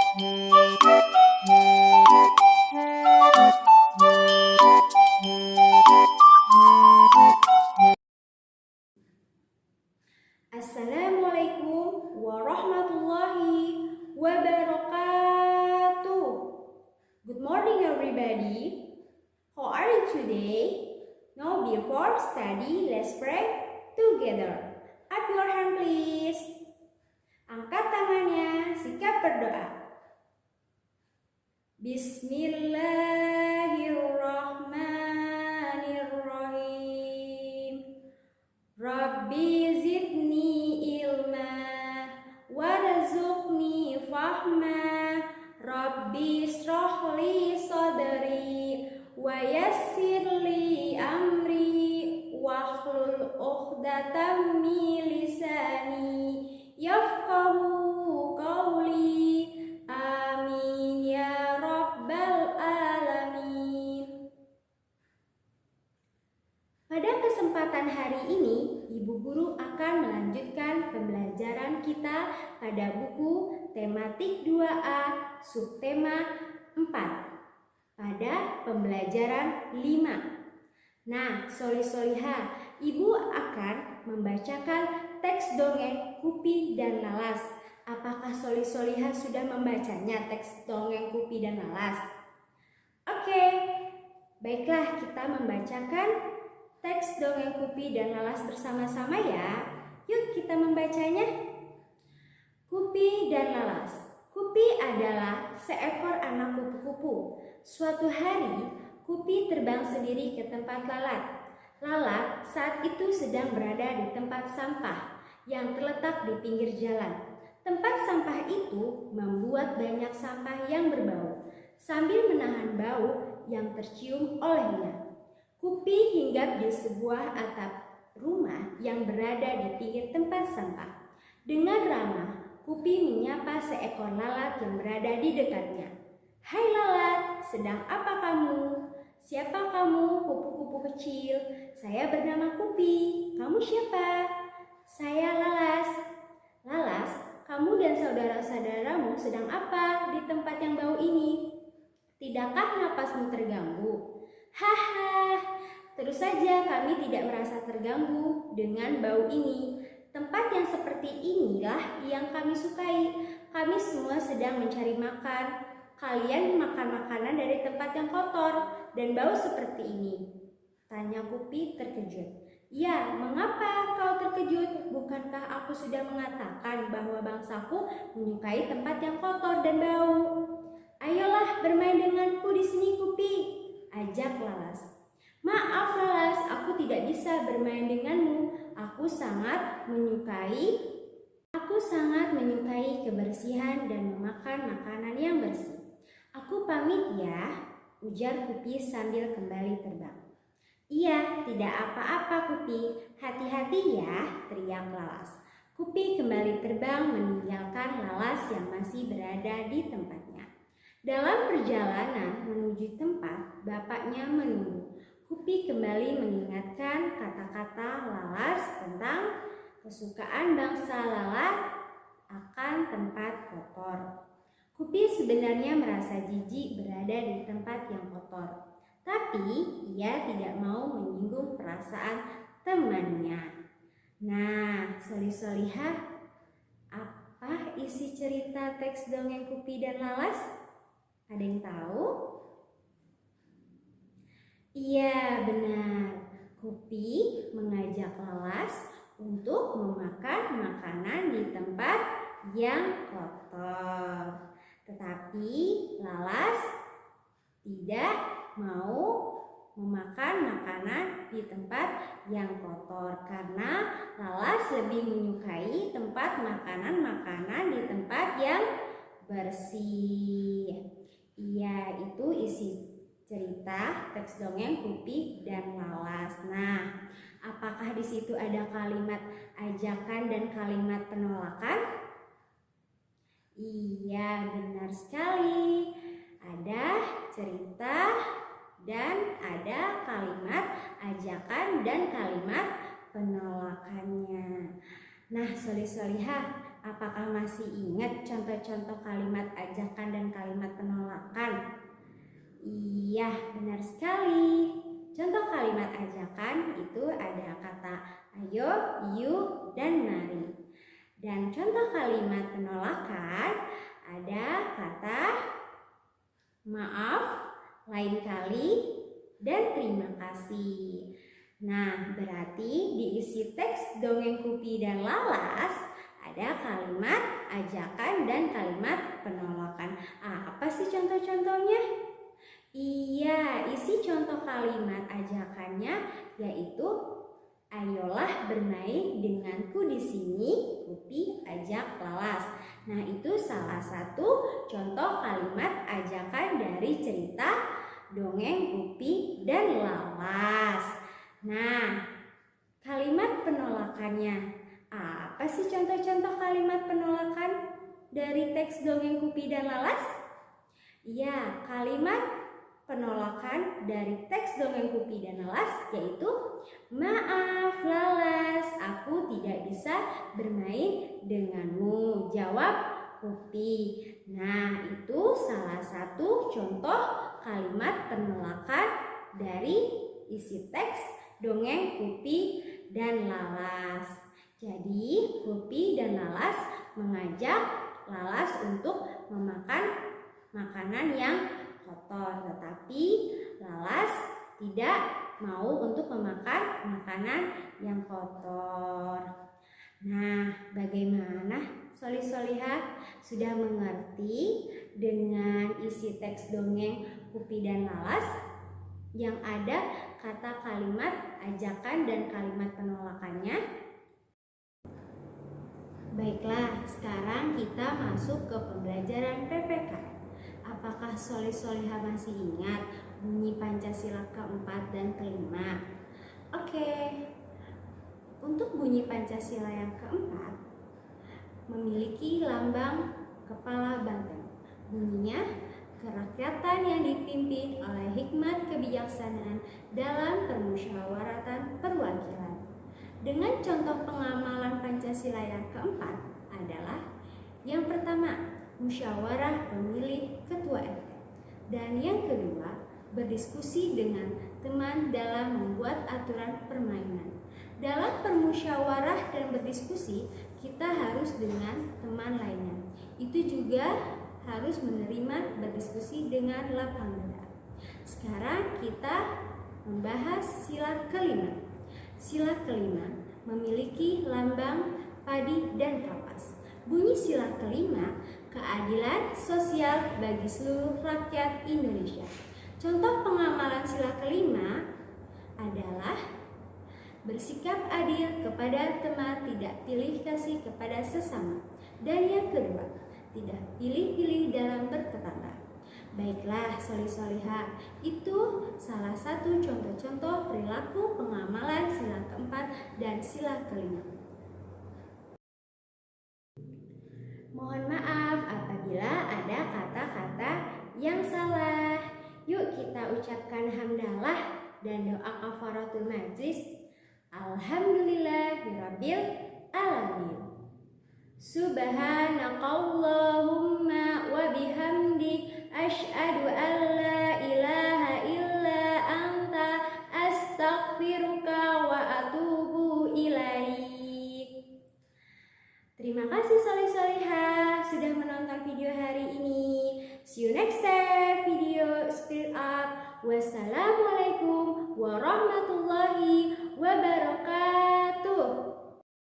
Assalamualaikum warahmatullahi wabarakatuh. Good morning everybody. How are you today? Now before study, let's pray together. Up your hand please. Angkat tangannya, sikap berdoa. Bismillahirrahmanirrahim. Rabbi zidni ilma warzuqni fahma. Rabbi shrahli sadri wa yassirli amri wahlul 'uqdatam min lisani yafqahu qawli. Amin ya rabbal alamin. Pada kesempatan hari ini, Ibu Guru akan melanjutkan pembelajaran kita pada buku tematik 2A subtema 4 pada pembelajaran 5. Nah, soli-soliha, Ibu akan membacakan teks dongeng Kupi dan Lalas. Apakah soli-soliha sudah membacanya teks dongeng Kupi dan Lalas? Oke, baiklah kita membacakan teks dongeng Kupi dan Lalas bersama-sama ya. Yuk kita membacanya. Kupi dan Lalas. Kupi adalah seekor anak kupu-kupu. Suatu hari, Kupi terbang sendiri ke tempat Lalat. Lalat saat itu sedang berada di tempat sampah yang terletak di pinggir jalan. Tempat sampah itu membuat banyak sampah yang berbau. Sambil menahan bau yang tercium olehnya, Kupi hinggap di sebuah atap rumah yang berada di pinggir tempat sampah. Dengan ramah, Kupi menyapa seekor lalat yang berada di dekatnya. "Hai lalat, sedang apa kamu?" "Siapa kamu, kupu-kupu kecil?" "Saya bernama Kupi. Kamu siapa?" "Saya Lalas." "Lalas, kamu dan saudara-saudaramu sedang apa di tempat yang bau ini? Tidakkah napasmu terganggu?" "Haha, terus saja kami tidak merasa terganggu dengan bau ini. Tempat yang seperti inilah yang kami sukai. Kami semua sedang mencari makan. Kalian makan makanan dari tempat yang kotor dan bau seperti ini?" tanya Kupi terkejut. "Ya, mengapa kau terkejut? Bukankah aku sudah mengatakan bahwa bangsaku menyukai tempat yang kotor dan bau?" "Ayolah bermain denganku di sini, Kupi," ajak Lalas. "Maaf Lalas, aku tidak bisa bermain denganmu. Aku sangat menyukai kebersihan dan memakan makanan yang bersih. Aku pamit ya," ujar Kupi sambil kembali terbang. "Iya, tidak apa-apa Kupi. Hati-hati ya," teriak Lalas. Kupi kembali terbang meninggalkan Lalas yang masih berada di tempatnya. Dalam perjalanan menuju tempat bapaknya menunggu, Kupi kembali mengingatkan kata-kata Lalas tentang kesukaan bangsa lalat akan tempat kotor. Kupi sebenarnya merasa jijik berada di tempat yang kotor, tapi ia tidak mau menyinggung perasaan temannya. Nah, soli-soliha, apa isi cerita teks dongeng Kupi dan Lalas? Ada yang tahu? Iya, benar. Kupi mengajak Lalas untuk memakan makanan di tempat yang kotor. Tetapi Lalas tidak mau memakan makanan di tempat yang kotor karena Lalas lebih menyukai tempat makanan-makanan di tempat yang bersih. Iya, itu isi cerita teks dongeng Kupi dan Lalas. Nah, apakah di situ ada kalimat ajakan dan kalimat penolakan? Iya, benar sekali. Ada cerita dan ada kalimat ajakan dan kalimat penolakannya. Nah, soli-soliha, Apakah masih ingat contoh-contoh kalimat ajakan dan kalimat penolakan? Iya, benar sekali. Contoh kalimat ajakan itu ada kata ayo, yuk, dan mari. Dan contoh kalimat penolakan ada kata maaf, lain kali, dan terima kasih. Nah, berarti diisi teks dongeng Kupi dan Lalas ada kalimat ajakan dan kalimat penolakan. Apa sih contoh-contohnya? Iya, isi contoh kalimat ajakannya yaitu ayolah bermain denganku di sini, Kupi ajak Lalas. Nah, itu salah satu contoh kalimat ajakan dari cerita dongeng Kupi dan Lalas. Nah, kalimat penolakannya. Apa sih contoh-contoh kalimat penolakan dari teks dongeng Kupi dan Lalas? Ya, kalimat penolakan dari teks dongeng Kupi dan Lalas yaitu maaf Lalas, aku tidak bisa bermain denganmu, jawab Kupi. Nah, itu salah satu contoh kalimat penolakan dari isi teks dongeng Kupi dan Lalas. Jadi, Kupi dan Lalas mengajak Lalas untuk memakan makanan yang kotor, tetapi Lalas tidak mau untuk memakan makanan yang kotor. Nah, bagaimana Solih-solihah? Sudah mengerti dengan isi teks dongeng Kupi dan Lalas yang ada kata kalimat ajakan dan kalimat penolakannya? Baiklah, sekarang kita masuk ke pembelajaran PPK. Apakah Solih-solihah masih ingat bunyi Pancasila keempat dan kelima? Oke, untuk bunyi Pancasila yang keempat memiliki lambang kepala banteng. Bunyinya, kerakyatan yang dipimpin oleh hikmat kebijaksanaan dalam permusyawaratan perwakilan. Dengan contoh pengamalan Pancasila yang keempat adalah yang pertama, musyawarah pemilih ketua RT. Dan yang kedua, berdiskusi dengan teman dalam membuat aturan permainan. Dalam permusyawarah dan berdiskusi, kita harus dengan teman lainnya. Itu juga harus menerima berdiskusi dengan lapang dada. Sekarang kita membahas sila kelima. Sila kelima memiliki lambang padi dan kapas. Bunyi sila kelima, keadilan sosial bagi seluruh rakyat Indonesia. Contoh pengamalan sila kelima adalah bersikap adil kepada teman, tidak pilih kasih kepada sesama. Dan yang kedua, tidak pilih-pilih dalam bertetangga. Baiklah, Solih-solihah, itu salah satu contoh-contoh perilaku pengamalan sila keempat dan sila kelima. Mohon maaf apabila ada kata-kata yang salah. Yuk kita ucapkan hamdalah dan doa kafaratul majlis. Alhamdulillahirabbil alamin. Subhanakallahumma wa bihamdik asyhadu an la ilaha illa anta astaghfiruka wa atubu ilaik. Terima kasih Solih-solihah sudah menonton video hari ini. See you next time video Spirit Up. Wassalamualaikum warahmatullahi